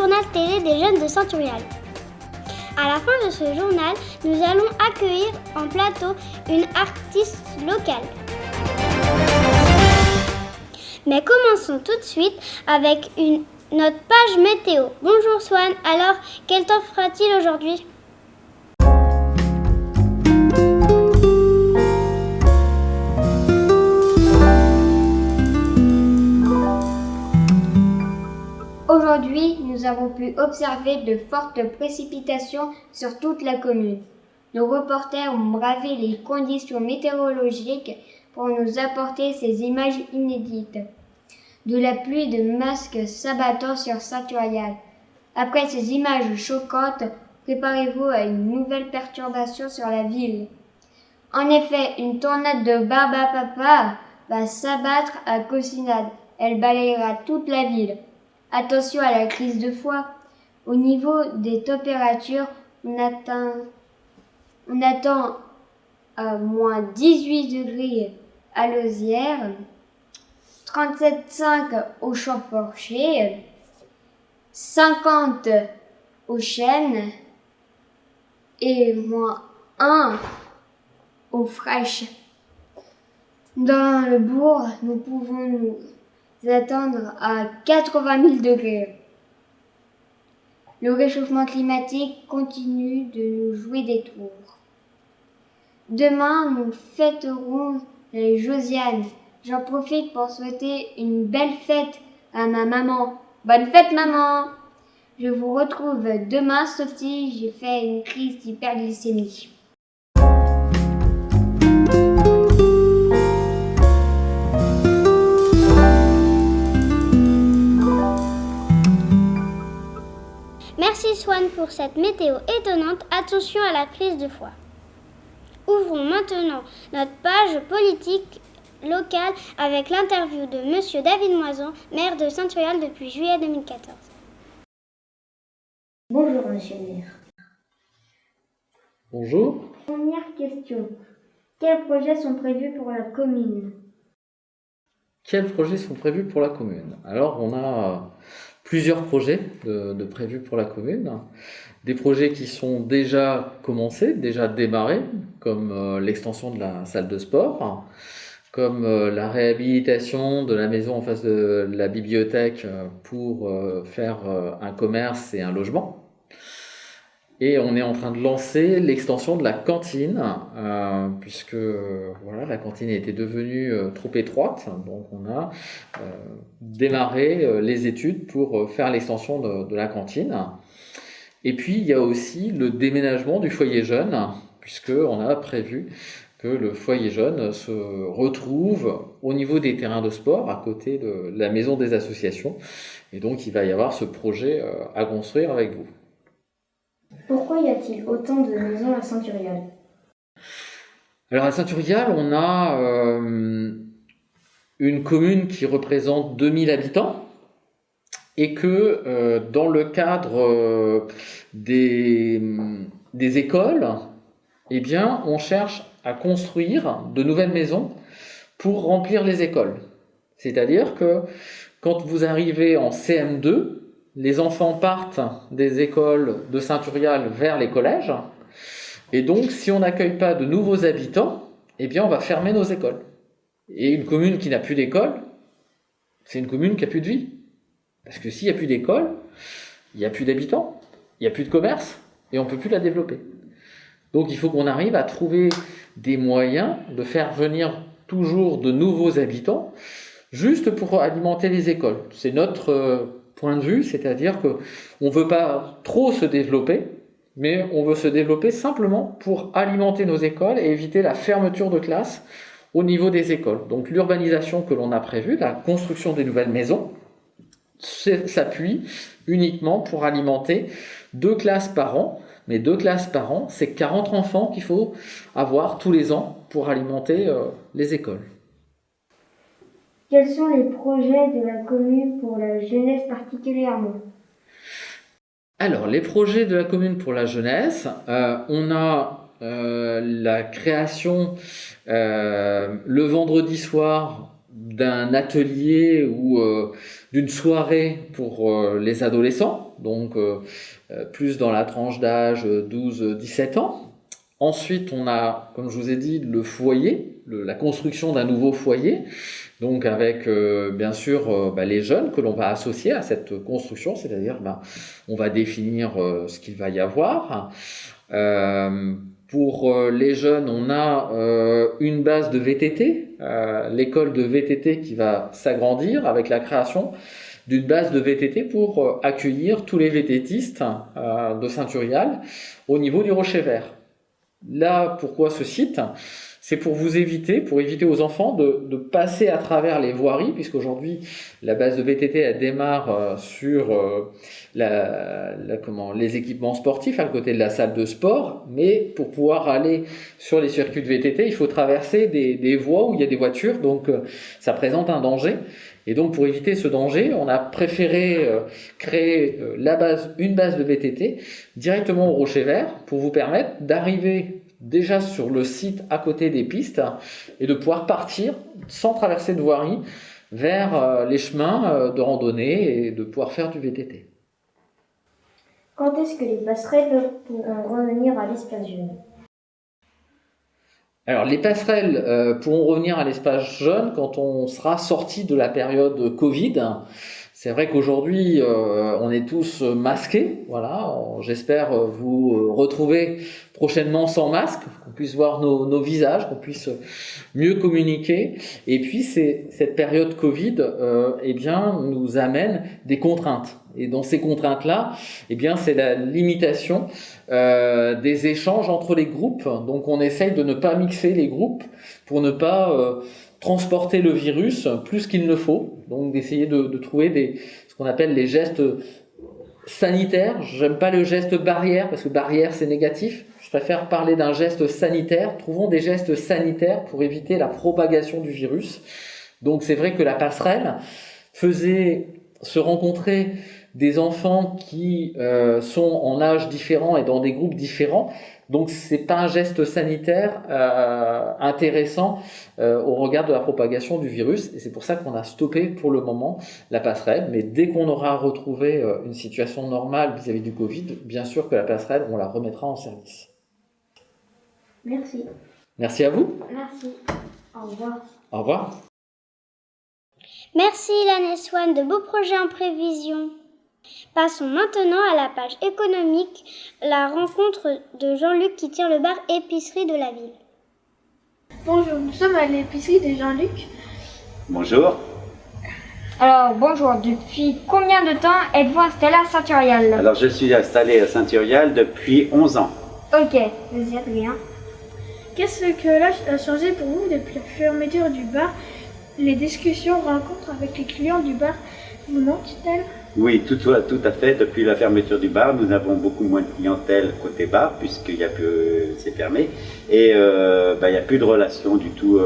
journal télé des jeunes de Saint-Urial. À la fin de ce journal, nous allons accueillir en plateau une artiste locale. Mais commençons tout de suite avec notre page météo. Bonjour Swan, alors quel temps fera-t-il aujourd'hui ? Aujourd'hui, nous avons pu observer de fortes précipitations sur toute la commune. Nos reporters ont bravé les conditions météorologiques pour nous apporter ces images inédites. De la pluie de masques s'abattant sur Saint-Urial. Après ces images choquantes, préparez-vous à une nouvelle perturbation sur la ville. En effet, une tornade de Barbapapa va s'abattre à Cocinade. Elle balayera toute la ville. Attention à la crise de foie. Au niveau des températures, on attend à moins 18 degrés à Lausière, 37,5 au Champ-Porcher, 50 au Chêne et moins 1 au Fraîche. Dans le bourg, nous pouvons nous attendre à 80 000 degrés. Le réchauffement climatique continue de nous jouer des tours. Demain, nous fêterons les Josiane. J'en profite pour souhaiter une belle fête à ma maman. Bonne fête, maman! Je vous retrouve demain, sauf si j'ai fait une crise d'hyperglycémie. Merci Swan pour cette météo étonnante. Attention à la crise de foie. Ouvrons maintenant notre page politique locale avec l'interview de Monsieur David Moison, maire de Saint-Urial depuis juillet 2014. Bonjour Monsieur le maire. Bonjour. Première question. Quels projets sont prévus pour la commune ? Quels projets sont prévus pour la commune ? Alors, on a plusieurs projets de prévus pour la commune. Des projets qui sont déjà commencés, déjà démarrés, comme l'extension de la salle de sport, comme la réhabilitation de la maison en face de la bibliothèque pour faire un commerce et un logement. Et on est en train de lancer l'extension de la cantine, puisque voilà, la cantine était devenue trop étroite. Donc on a démarré les études pour faire l'extension de la cantine. Et puis il y a aussi le déménagement du foyer jeune, puisqu'on a prévu que le foyer jeune se retrouve au niveau des terrains de sport, à côté de la maison des associations. Et donc il va y avoir ce projet à construire avec vous. Pourquoi y a-t-il autant de maisons à Saint-Urial ? Alors à Saint-Urial, on a une commune qui représente 2000 habitants et que dans le cadre des écoles, eh bien, on cherche à construire de nouvelles maisons pour remplir les écoles. C'est-à-dire que quand vous arrivez en CM2, les enfants partent des écoles de Saint-Urial vers les collèges. Et donc, si on n'accueille pas de nouveaux habitants, eh bien, on va fermer nos écoles. Et une commune qui n'a plus d'école, c'est une commune qui n'a plus de vie. Parce que s'il n'y a plus d'école, il n'y a plus d'habitants, il n'y a plus de commerce, et on ne peut plus la développer. Donc, il faut qu'on arrive à trouver des moyens de faire venir toujours de nouveaux habitants, juste pour alimenter les écoles. C'est notre point de vue, c'est-à-dire qu'on ne veut pas trop se développer, mais on veut se développer simplement pour alimenter nos écoles et éviter la fermeture de classes au niveau des écoles. Donc l'urbanisation que l'on a prévue, la construction des nouvelles maisons, s'appuie uniquement pour alimenter 2 classes par an. Mais 2 classes par an, c'est 40 enfants qu'il faut avoir tous les ans pour alimenter les écoles. Quels sont les projets de la commune pour la jeunesse particulièrement ? Alors, les projets de la commune pour la jeunesse, on a la création le vendredi soir d'un atelier ou d'une soirée pour les adolescents, donc plus dans la tranche d'âge 12-17 ans. Ensuite, on a, comme je vous ai dit, le foyer, la construction d'un nouveau foyer, donc avec bien sûr les jeunes que l'on va associer à cette construction, c'est-à-dire on va définir ce qu'il va y avoir. Pour les jeunes, on a une base de VTT, l'école de VTT qui va s'agrandir avec la création d'une base de VTT pour accueillir tous les VTTistes de Saint-Turial au niveau du Rocher Vert. Là, pourquoi ce site ? C'est pour éviter aux enfants de passer à travers les voiries, puisqu'aujourd'hui, la base de VTT, elle démarre sur les équipements sportifs, à côté de la salle de sport, mais pour pouvoir aller sur les circuits de VTT, il faut traverser des voies où il y a des voitures, donc ça présente un danger. Et donc, pour éviter ce danger, on a préféré créer une base de VTT directement au Rocher Vert pour vous permettre d'arriver déjà sur le site à côté des pistes et de pouvoir partir sans traverser de voirie vers les chemins de randonnée et de pouvoir faire du VTT. Quand est-ce que les passerelles pourront revenir à l'espace jeune ? Alors, les passerelles pourront revenir à l'espace jeune quand on sera sorti de la période Covid. C'est vrai qu'aujourd'hui, on est tous masqués. Voilà, j'espère vous retrouver prochainement sans masque, qu'on puisse voir nos visages, qu'on puisse mieux communiquer. Et puis, cette période Covid, nous amène des contraintes. Et dans ces contraintes-là, c'est la limitation des échanges entre les groupes. Donc, on essaye de ne pas mixer les groupes pour ne pas transporter le virus plus qu'il ne faut. Donc, d'essayer de trouver ce qu'on appelle les gestes sanitaires. J'aime pas le geste barrière parce que barrière, c'est négatif. Je préfère parler d'un geste sanitaire. Trouvons des gestes sanitaires pour éviter la propagation du virus. Donc, c'est vrai que la passerelle faisait se rencontrer des enfants qui sont en âge différent et dans des groupes différents. Donc, c'est pas un geste sanitaire intéressant au regard de la propagation du virus. Et c'est pour ça qu'on a stoppé pour le moment la passerelle. Mais dès qu'on aura retrouvé une situation normale vis-à-vis du Covid, bien sûr que la passerelle, on la remettra en service. Merci. Merci à vous. Merci. Au revoir. Au revoir. Merci Ilan et Swan, de beaux projets en prévision. Passons maintenant à la page économique, la rencontre de Jean-Luc qui tient le bar épicerie de la ville. Bonjour, nous sommes à l'épicerie de Jean-Luc. Bonjour. Alors, bonjour. Depuis combien de temps êtes-vous installé à Saint-Turial ? Alors, je suis installé à Saint-Turial depuis 11 ans. Ok, vas-y Adrien. Qu'est-ce que l'âge a changé pour vous depuis la fermeture du bar ? Les discussions, rencontres avec les clients du bar vous manquent-elles ? Oui, tout à fait. Depuis la fermeture du bar, nous avons beaucoup moins de clientèle côté bar, puisqu'il y a plus, c'est fermé. Et il n'y a plus de relation du tout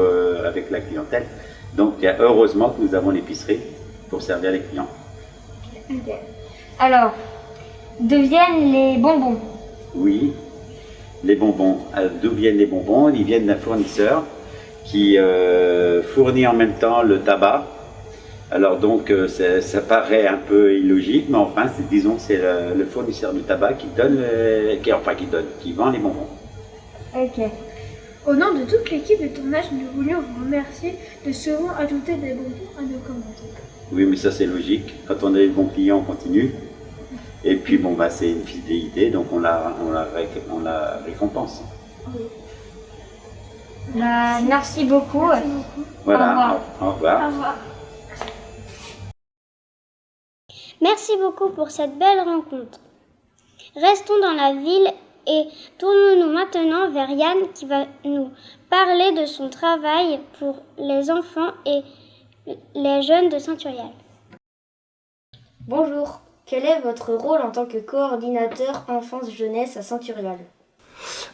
avec la clientèle. Donc, heureusement que nous avons l'épicerie pour servir les clients. Ok. Alors, d'où viennent les bonbons ? Oui, les bonbons. D'où viennent les bonbons ? Ils viennent d'un fournisseur qui fournit en même temps le tabac. Alors donc ça paraît un peu illogique, mais enfin disons que c'est le fournisseur du tabac qui vend les bonbons. Ok. Au nom de toute l'équipe de tournage, nous voulions vous remercier de souvent ajouter des bonbons à nos commentaires. Oui, mais ça c'est logique. Quand on a des bons clients, on continue. Et puis c'est une fidélité, donc on la récompense. Oui. Merci beaucoup. Merci beaucoup. Voilà, au revoir. Au revoir. Merci beaucoup pour cette belle rencontre. Restons dans la ville et tournons-nous maintenant vers Yann qui va nous parler de son travail pour les enfants et les jeunes de Saint-Turial. Bonjour, quel est votre rôle en tant que coordinateur enfance-jeunesse à Saint-Turial ?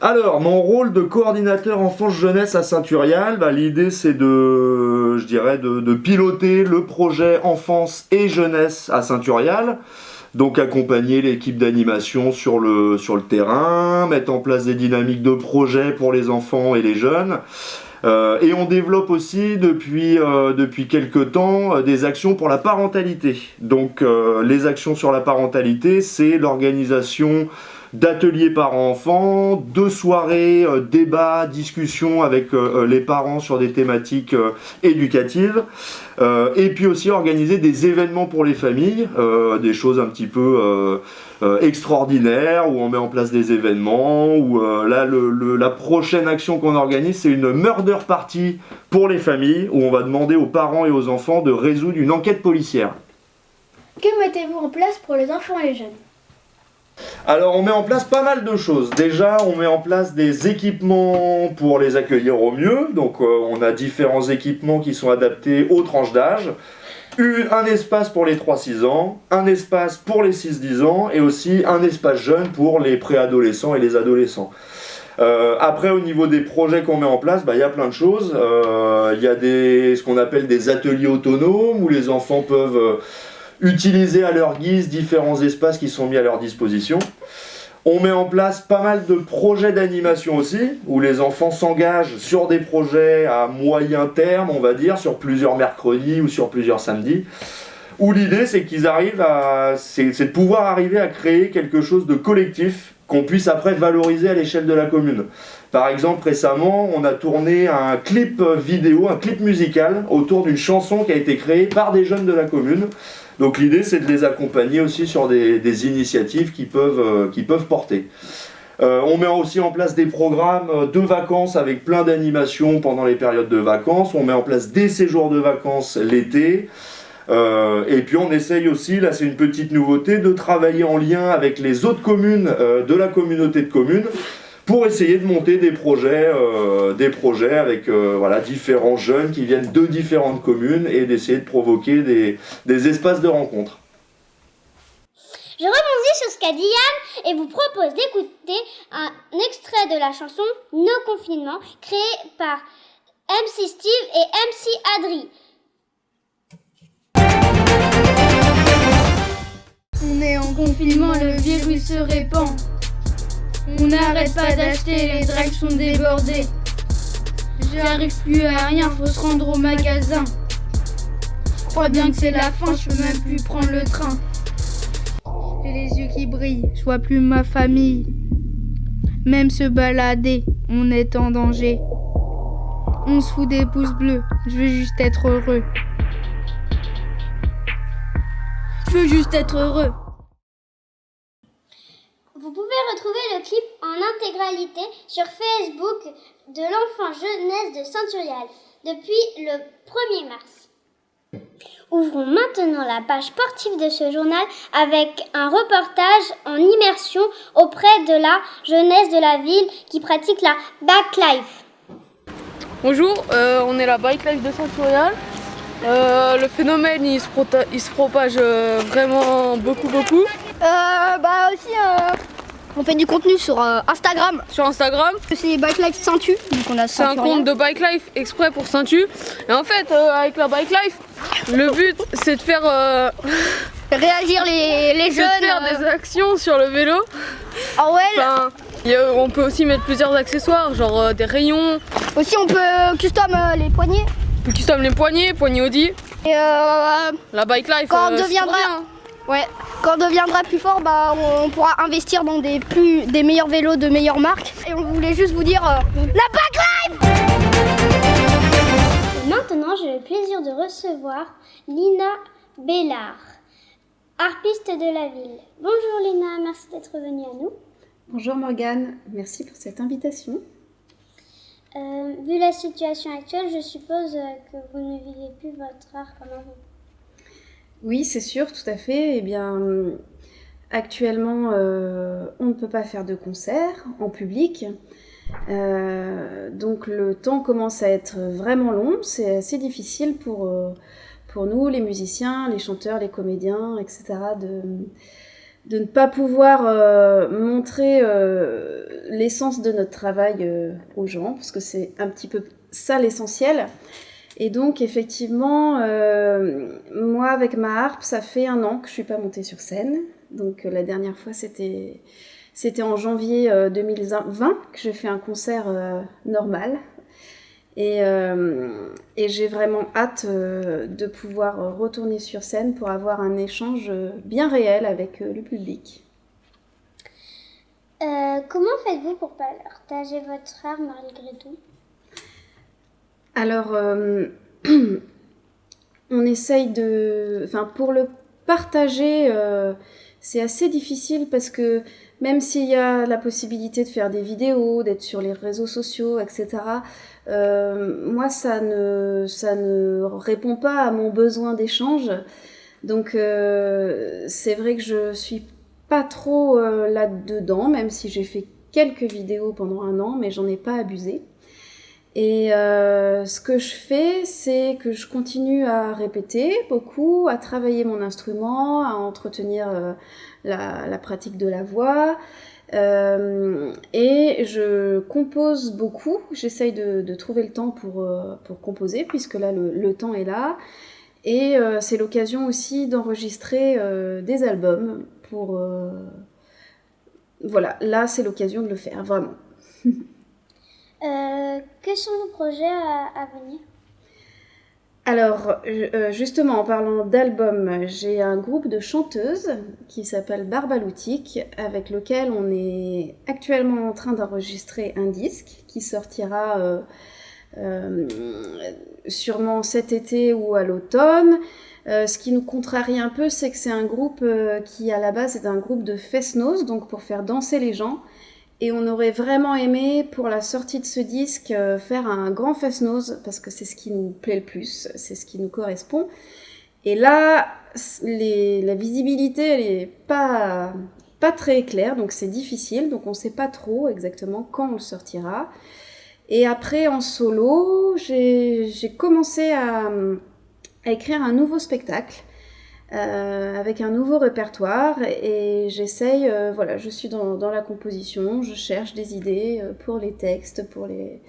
Alors, mon rôle de coordinateur enfance-jeunesse à Saint-Turial, l'idée c'est de piloter le projet enfance et jeunesse à Saint-Turial. Donc accompagner l'équipe d'animation sur le terrain, mettre en place des dynamiques de projet pour les enfants et les jeunes, Et on développe aussi depuis quelques temps des actions pour la parentalité. Donc les actions sur la parentalité, c'est l'organisation d'ateliers parents-enfants, de soirées, débats, discussions avec les parents sur des thématiques éducatives, et puis aussi organiser des événements pour les familles, des choses un petit peu extraordinaires, où on met en place des événements, où là la prochaine action qu'on organise, c'est une murder party pour les familles, où on va demander aux parents et aux enfants de résoudre une enquête policière. Que mettez-vous en place pour les enfants et les jeunes? Alors on met en place pas mal de choses. Déjà on met en place des équipements pour les accueillir au mieux. Donc on a différents équipements qui sont adaptés aux tranches d'âge. Un espace pour les 3-6 ans, un espace pour les 6-10 ans et aussi un espace jeune pour les préadolescents et les adolescents. Après au niveau des projets qu'on met en place, il y a plein de choses. Il y a ce qu'on appelle des ateliers autonomes où les enfants peuvent utiliser à leur guise différents espaces qui sont mis à leur disposition. On met en place pas mal de projets d'animation aussi, où les enfants s'engagent sur des projets à moyen terme, on va dire, sur plusieurs mercredis ou sur plusieurs samedis, où l'idée c'est qu'ils c'est de pouvoir arriver à créer quelque chose de collectif qu'on puisse après valoriser à l'échelle de la commune. Par exemple, récemment, on a tourné un clip vidéo, un clip musical autour d'une chanson qui a été créée par des jeunes de la commune. Donc l'idée c'est de les accompagner aussi sur des initiatives qui peuvent porter. On met aussi en place des programmes de vacances avec plein d'animations pendant les périodes de vacances. On met en place des séjours de vacances l'été. Et puis on essaye aussi, là c'est une petite nouveauté, de travailler en lien avec les autres communes de la communauté de communes pour essayer de monter des projets avec différents jeunes qui viennent de différentes communes et d'essayer de provoquer des espaces de rencontre. Je rebondis sur ce qu'a dit Yann et vous propose d'écouter un extrait de la chanson No Confinement créée par MC Steve et MC Adri. On est en confinement, le virus se répand. On n'arrête pas d'acheter, les drags sont débordés. J'arrive plus à rien, faut se rendre au magasin. Je crois bien que c'est la fin, je peux même plus prendre le train. J'ai les yeux qui brillent, je vois plus ma famille. Même se balader, on est en danger. On se fout des pouces bleus, je veux juste être heureux. Je veux juste être heureux. Vous pouvez retrouver le clip en intégralité sur Facebook de l'enfant jeunesse de Saint-Urial depuis le 1er mars. Ouvrons maintenant la page sportive de ce journal avec un reportage en immersion auprès de la jeunesse de la ville qui pratique la backlife. Bonjour, on est la backlife de Saint-Urial. Le phénomène il se propage vraiment beaucoup. On fait du contenu sur Instagram. Sur Instagram. C'est Bike Life Saint-Tu. C'est un compte de Bike Life exprès pour Saint-Tu. Et en fait, avec la Bike Life, le but c'est de faire réagir les jeunes. De faire des actions sur le vélo. Ah ouais. On peut aussi mettre plusieurs accessoires, genre des rayons. Aussi on peut custom les poignets. On peut custom les poignets Audi. Et la Bike Life. Quand on deviendra plus fort, on pourra investir dans des meilleurs vélos de meilleures marques. Et on voulait juste vous dire la Bike Life. Maintenant, j'ai le plaisir de recevoir Lina Bellard, harpiste de la ville. Bonjour Lina, merci d'être venue à nous. Bonjour Morgane, merci pour cette invitation. Vu la situation actuelle, je suppose que vous ne vivez plus votre art comme avant. Oui, c'est sûr, tout à fait. Eh bien, actuellement, on ne peut pas faire de concert en public. Donc le temps commence à être vraiment long. C'est assez difficile pour nous, les musiciens, les chanteurs, les comédiens, etc., de ne pas pouvoir montrer l'essence de notre travail aux gens, parce que c'est un petit peu ça l'essentiel. Et donc effectivement, moi avec ma harpe, ça fait 1 an que je suis pas montée sur scène. Donc la dernière fois c'était en janvier 2020 que j'ai fait un concert normal. Et j'ai vraiment hâte de pouvoir retourner sur scène pour avoir un échange bien réel avec le public. Comment faites-vous pour partager votre art malgré tout? Alors, on essaye pour le partager, c'est assez difficile parce que même s'il y a la possibilité de faire des vidéos, d'être sur les réseaux sociaux, etc., moi, ça ne répond pas à mon besoin d'échange. Donc, c'est vrai que je suis pas trop là-dedans, même si j'ai fait quelques vidéos pendant 1 an, mais j'en ai pas abusé. Et ce que je fais, c'est que je continue à répéter beaucoup, à travailler mon instrument, à entretenir la pratique de la voix. Et je compose beaucoup. J'essaye de trouver le temps pour composer, puisque là, le temps est là. Et c'est l'occasion aussi d'enregistrer des albums. Voilà, là, c'est l'occasion de le faire, vraiment. Quels sont vos projets à venir? Alors, justement, en parlant d'album, j'ai un groupe de chanteuses qui s'appelle Barbaloutique, avec lequel on est actuellement en train d'enregistrer un disque qui sortira sûrement cet été ou à l'automne. Ce qui nous contrarie un peu, c'est que c'est un groupe qui, à la base, est un groupe de fest-noz, donc pour faire danser les gens. Et on aurait vraiment aimé, pour la sortie de ce disque, faire un grand fest-noz, parce que c'est ce qui nous plaît le plus, c'est ce qui nous correspond. Et là, la visibilité, elle est pas très claire, donc c'est difficile, donc on ne sait pas trop exactement quand on le sortira. Et après, en solo, j'ai commencé à écrire un nouveau spectacle, avec un nouveau répertoire, et j'essaye, je suis dans la composition, je cherche des idées pour les textes, pour les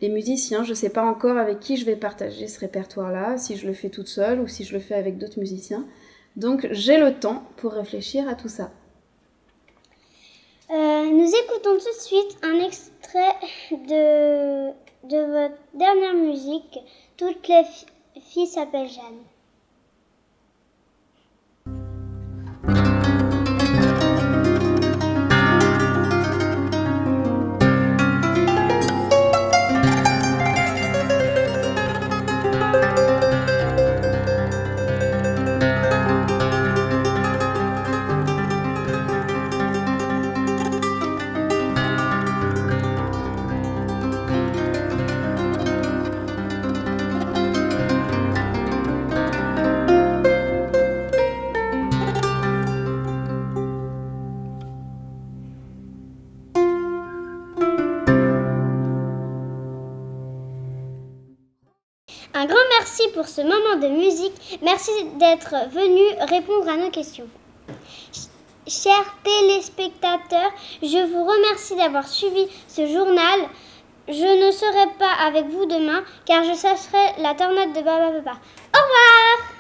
musiciens. Je ne sais pas encore avec qui je vais partager ce répertoire-là, si je le fais toute seule ou si je le fais avec d'autres musiciens. Donc j'ai le temps pour réfléchir à tout ça. Nous écoutons tout de suite un extrait de votre dernière musique, Toutes les filles s'appellent Jeanne. Un grand merci pour ce moment de musique. Merci d'être venu répondre à nos questions. Chers téléspectateurs, je vous remercie d'avoir suivi ce journal. Je ne serai pas avec vous demain car je chercherai la tornade de Baba Papa. Au revoir!